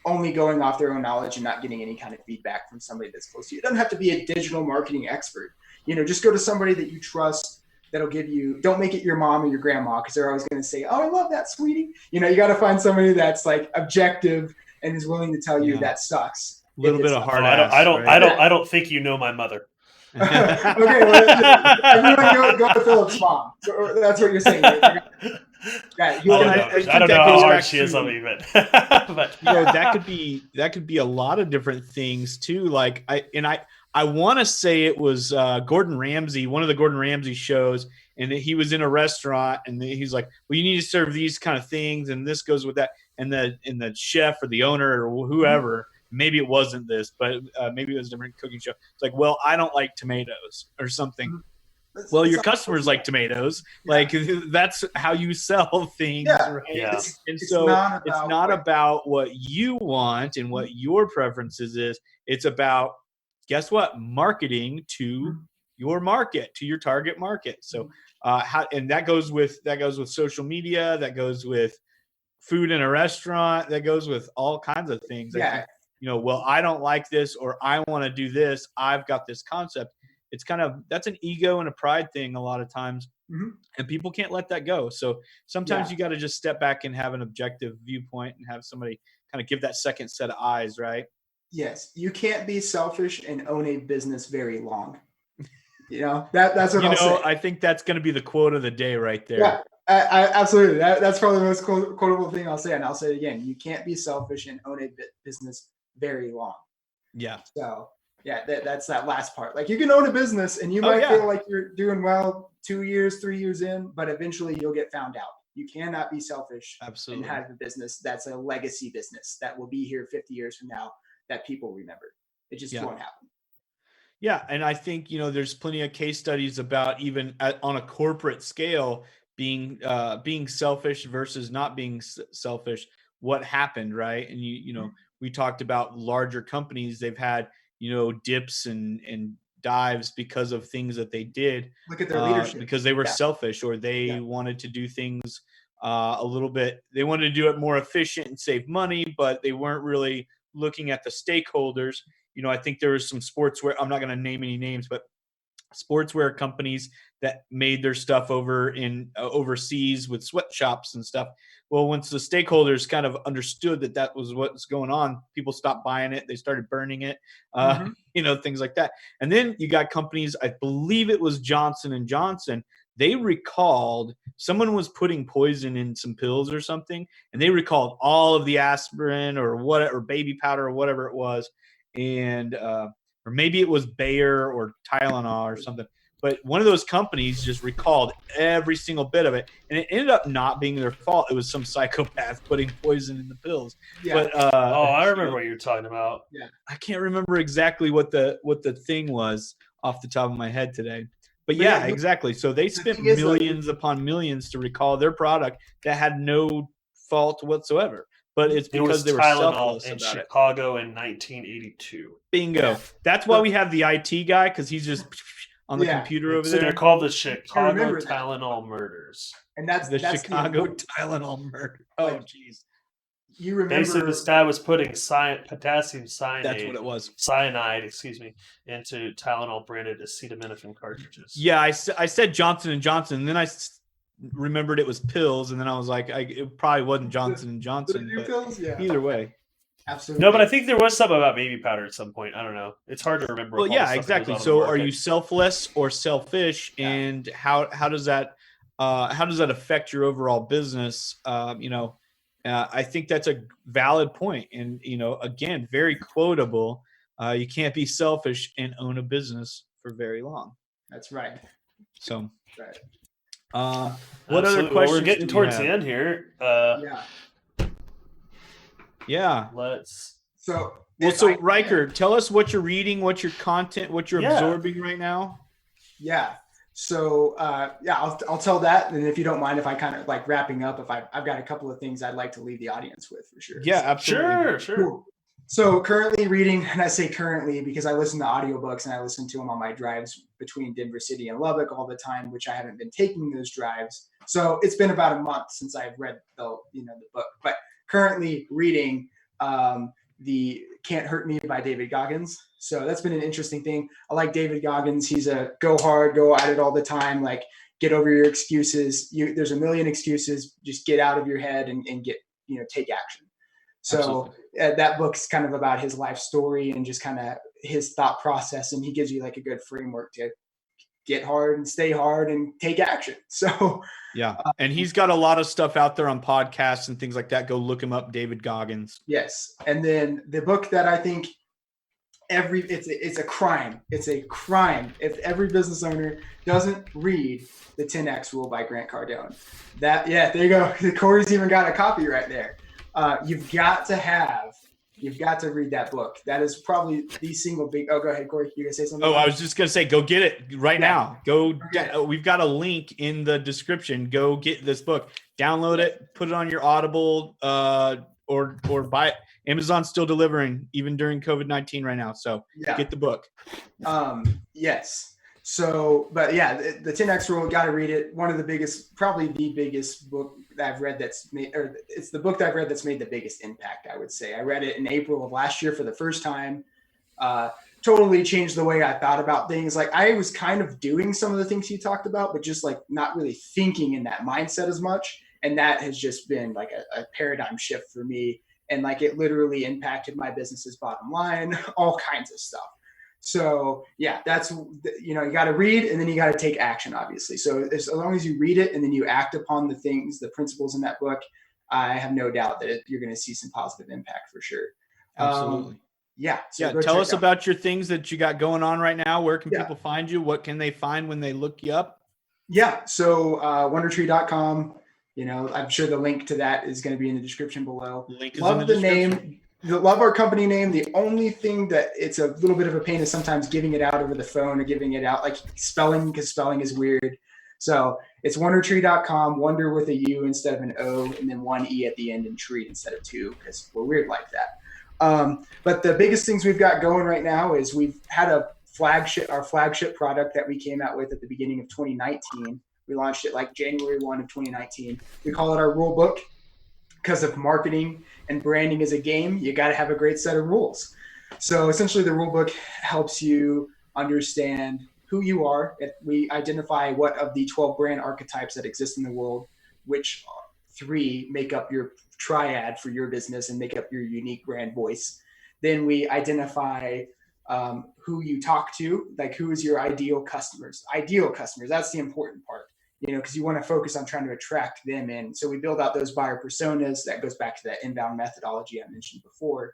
only going off their own knowledge and not getting any kind of feedback from somebody that's close to you. It doesn't have to be a digital marketing expert. Just go to somebody that you trust that'll give you, don't make it your mom or your grandma, because they're always going to say, oh, I love that, sweetie. You got to find somebody that's like objective and is willing to tell you that sucks. A little bit of hard ass. I don't think you know my mother. Okay, well, everyone go to Philip's mom. That's what you're saying. Right? I don't know how hard she is on me, but that could be a lot of different things too. Like I want to say it was Gordon Ramsay, one of the Gordon Ramsay shows, and he was in a restaurant and he's like, well, you need to serve these kind of things and this goes with that, and the chef or the owner or whoever. Maybe it wasn't this, but maybe it was a different cooking show. It's like, well, I don't like tomatoes or something. Well, your customers like tomatoes. Yeah. Like that's how you sell things. Yeah. Right? Yeah. It's not about what you want and what your preferences is. It's about, guess what? Marketing to your market, to your target market. So and that goes with social media, that goes with food in a restaurant, that goes with all kinds of things. Yeah. Well, I don't like this, or I want to do this. I've got this concept. It's that's an ego and a pride thing a lot of times, and people can't let that go. So sometimes you got to just step back and have an objective viewpoint and have somebody kind of give that second set of eyes, right? Yes. You can't be selfish and own a business very long. That's what I'll say. I think that's going to be the quote of the day right there. Yeah. I absolutely. That's probably the most quotable thing I'll say, and I'll say it again. You can't be selfish and own a business very long. Yeah. So that's that last part. Like you can own a business and you might feel like you're doing well 2 years, 3 years in, but eventually you'll get found out. You cannot be selfish. Absolutely. And have a business that's a legacy business that will be here 50 years from now that people remember. It just won't happen. Yeah, and I think there's plenty of case studies about even on a corporate scale being selfish versus not being selfish. What happened, right? And we talked about larger companies. They've had dips and dives because of things that they did. Look at their leadership. Because they were selfish, or they wanted to do things a little bit. They wanted to do it more efficient and save money, but they weren't really looking at the stakeholders. I think there was some sportswear. I'm not going to name any names, but sportswear companies that made their stuff over in overseas with sweatshops and stuff. Well, once the stakeholders kind of understood that was what's going on, people stopped buying it. They started burning it, things like that. And then you got companies, I believe it was Johnson and Johnson. They recalled someone was putting poison in some pills or something, and they recalled all of the aspirin or baby powder or whatever it was. And, or maybe it was Bayer or Tylenol or something. But one of those companies just recalled every single bit of it, and it ended up not being their fault. It was some psychopath putting poison in the pills. Yeah. But I remember what you're talking about. Yeah. I can't remember exactly what the thing was off the top of my head today. But yeah, exactly. So they spent millions upon millions to recall their product that had no fault whatsoever. But it's because they were selfless in about Chicago in 1982. Bingo. Yeah. That's why we have the IT guy, because he's just on the computer over there. They're called the Chicago Tylenol murders. And that's Chicago Tylenol murder. Oh, jeez. You remember? Basically, this guy was putting potassium cyanide. That's what it was. Cyanide, into Tylenol branded acetaminophen cartridges. Yeah, I said Johnson and Johnson, and then I remembered it was pills, and then I was like, it probably wasn't Johnson and Johnson. But pills? Yeah. Either way. Absolutely. No, but I think there was something about baby powder at some point. I don't know. It's hard to remember. Well, yeah, exactly. So, are you selfless or selfish, and how does that affect your overall business? I think that's a valid point, and again, very quotable. You can't be selfish and own a business for very long. That's right. So, right. What other questions? Well, we're getting towards the end here. Yeah. So Ryker, tell us what you're reading, what's your content, what you're absorbing right now. Yeah. So I'll tell that, and if you don't mind, if I kind of like wrapping up, if I've got a couple of things I'd like to leave the audience with for sure. Yeah, absolutely. Sure. Cool. So currently reading, and I say currently because I listen to audiobooks and I listen to them on my drives between Denver City and Lubbock all the time, which I haven't been taking those drives. So it's been about a month since I've read the book, but currently reading the Can't Hurt Me by David Goggins. So that's been an interesting thing. I like David Goggins. He's a go hard, go at it all the time. Like, get over your excuses. There's a million excuses. Just get out of your head and get, take action. So that book's kind of about his life story and just kind of his thought process. And he gives you like a good framework to get hard and stay hard and take action. So yeah. And he's got a lot of stuff out there on podcasts and things like that. Go look him up, David Goggins. Yes. And then the book that I think it's a crime. It's a crime if every business owner doesn't read the 10X Rule by Grant Cardone. There you go. Cory's even got a copy right there. You've got to read that book. That is probably the single big. Oh, go ahead, Cory. You gonna say something? Oh, I was just gonna say, go get it right now. We've got a link in the description. Go get this book. Download it. Put it on your Audible, or buy it. Amazon's still delivering even during COVID-19 right now. So get the book. Yes. So, but the 10X Rule, got to read it. One of the biggest, probably the biggest book that I've read it's the book that I've read that's made the biggest impact, I would say. I read it in April of last year for the first time. Totally changed the way I thought about things. Like, I was kind of doing some of the things he talked about, but just like not really thinking in that mindset as much. And that has just been like a paradigm shift for me. And like, it literally impacted my business's bottom line, all kinds of stuff. So that's, you got to read and then you got to take action, obviously. So as long as you read it and then you act upon the principles in that book, I have no doubt that you're going to see some positive impact for sure. Absolutely. So tell us about your things that you got going on right now. Where can people find you? What can they find when they look you up? Yeah. So WunderTre.com, I'm sure the link to that is going to be in the description below. Love the name. Love our company name. The only thing that it's a little bit of a pain is sometimes giving it out over the phone or giving it out like spelling, because spelling is weird. So it's WunderTre.com, Wonder with a U instead of an O, and then one E at the end and tree instead of two, because we're weird like that. But the biggest things we've got going right now is we've had our flagship product that we came out with at the beginning of 2019. We launched it like January 1 of 2019. We call it our rule book. Because of marketing and branding as a game, you got to have a great set of rules. So essentially, the rule book helps you understand who you are. We identify what of the 12 brand archetypes that exist in the world, which 3 make up your triad for your business and make up your unique brand voice. Then we identify who you talk to, like who is your ideal customers. Ideal customers, that's the important part, because you want to focus on trying to attract them in. So we build out those buyer personas. That goes back to that inbound methodology I mentioned before.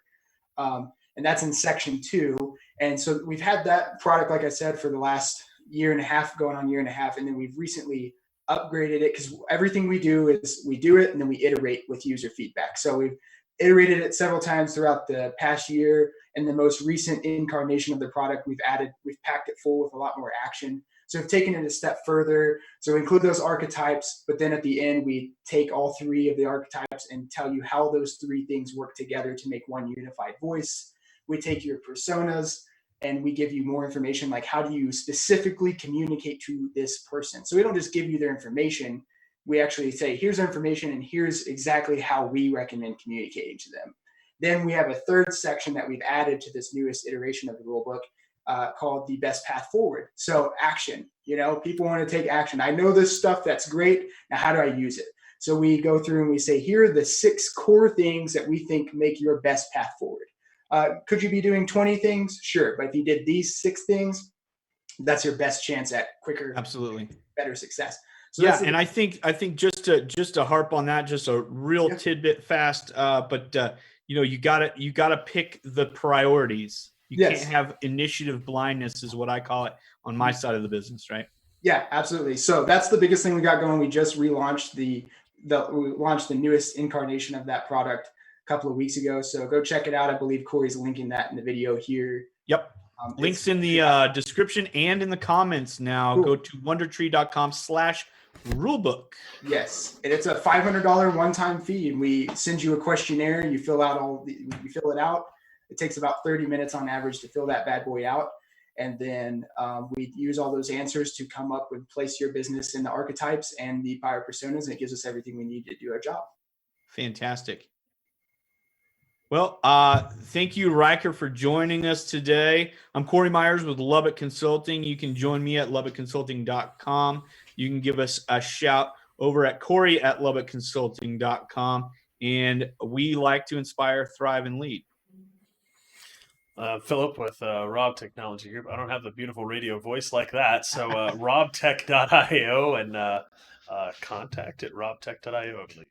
And that's in section 2. And so we've had that product, like I said, for the last year and a half, going on year and a half. And then we've recently upgraded it because everything we do is we do it and then we iterate with user feedback. So we've iterated it several times throughout the past year. And the most recent incarnation of the product, we've packed it full with a lot more action. So we've taken it a step further. So we include those archetypes, but then at the end, we take all 3 of the archetypes and tell you how those 3 things work together to make one unified voice. We take your personas and we give you more information, like how do you specifically communicate to this person? So we don't just give you their information. We actually say, here's their information and here's exactly how we recommend communicating to them. Then we have a 3rd section that we've added to this newest iteration of the rulebook called the best path forward. So action, people want to take action. I know this stuff, that's great. Now, how do I use it? So we go through and we say, here are the 6 core things that we think make your best path forward. Could you be doing 20 things? Sure. But if you did these 6 things, that's your best chance at quicker, absolutely better success. So yeah. And I think just to harp on that, just a real tidbit fast, but you gotta pick the priorities. You can't have initiative blindness is what I call it on my side of the business. Right. Yeah, absolutely. So that's the biggest thing we got going. We just relaunched we launched the newest incarnation of that product couple of weeks ago. So go check it out. I believe Cory's linking that in the video here. Yep. Links in the description and in the comments now. Cool. Go to WunderTre.com/rulebook. Yes. And it's a $500 one-time fee. And we send you a questionnaire. You fill it out. It takes about 30 minutes on average to fill that bad boy out. And then we use all those answers to come up with place your business in the archetypes and the buyer personas. And it gives us everything we need to do our job. Fantastic. Well, thank you, Ryker, for joining us today. I'm Cory Myers with Lubbock Consulting. You can join me at LubbockConsulting.com. You can give us a shout over at Cory at LubbockConsulting.com. And we like to inspire, thrive, and lead. Philip with Robb Technology Group. I don't have the beautiful radio voice like that. So robtech.io and contact at robtech.io, I believe.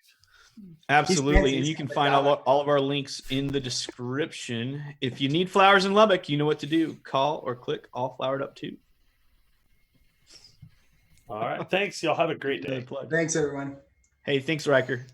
Absolutely. And you can find all of our links in the description. If you need flowers in Lubbock, you know what to do. Call or click All Flowered Up too. All right. Thanks. Y'all have a great day. Thanks, everyone. Hey, thanks, Ryker.